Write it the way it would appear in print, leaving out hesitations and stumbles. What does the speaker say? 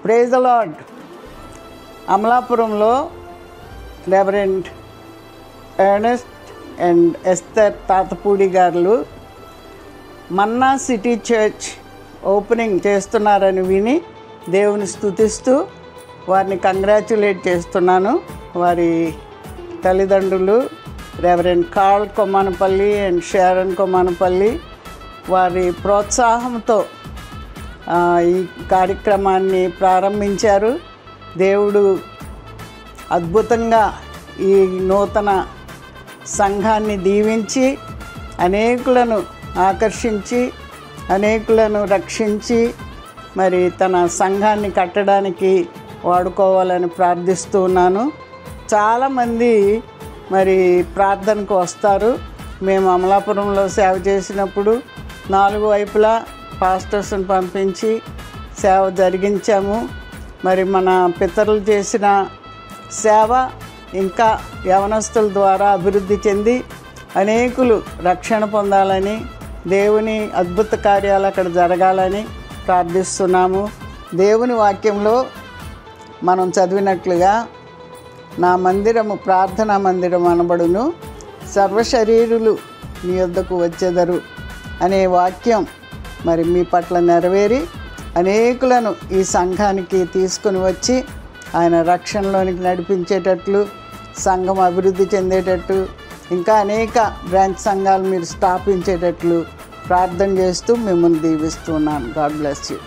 Praise the lord. అమలాపురంలో reverend Ernest and Esther Tatapudi గారు Manna city church opening చేస్తున్నారని విని దేవుని స్తుతిస్తూ వారిని కంగ్రాచ్యులేట్ చేస్తున్నాను. వారి తల్లిదండ్రులు రెవరెండ్ కార్ల్ కొమ్మానపల్లి అండ్ షారన్ కొమ్మానపల్లి వారి ప్రోత్సాహంతో ఈ కార్యక్రమాన్ని ప్రారంభించారు. దేవుడు అద్భుతంగా ఈ నూతన సంఘాన్ని దీవించి అనేకులను ఆకర్షించి అనేకులను రక్షించి మరి తన సంఘాన్ని కట్టడానికి వాడుకోవాలని ప్రార్థిస్తూ ఉన్నాను. చాలామంది మరి ప్రార్థనకు వస్తారు. మేము అమలాపురంలో సేవ చేసినప్పుడు 4 వైపులా పాస్టర్స్ని పంపించి సేవ జరిగించాము. మరి మన పితరులు చేసిన సేవ ఇంకా యవనస్తుల ద్వారా అభివృద్ధి చెంది అనేకులు రక్షణ పొందాలని, దేవుని అద్భుత కార్యాలు అక్కడ జరగాలని ప్రార్థిస్తున్నాము. దేవుని వాక్యంలో మనం చదివినట్లుగా నా మందిరము ప్రార్థనా మందిరం అనబడును, సర్వశరీరులు నీ యొద్దకు వచ్చెదరు అనే వాక్యం మరి మీ పట్ల నెరవేరి అనేకులను ఈ సంఘానికి తీసుకుని వచ్చి ఆయన రక్షణలోనికి నడిపించేటట్లు, సంఘం అభివృద్ధి చెందేటట్టు, ఇంకా అనేక బ్రాంచ్ సంఘాలు మీరు స్థాపించేటట్లు ప్రార్థన చేస్తూ మిమ్మల్ని దీవిస్తున్నాను. God bless you.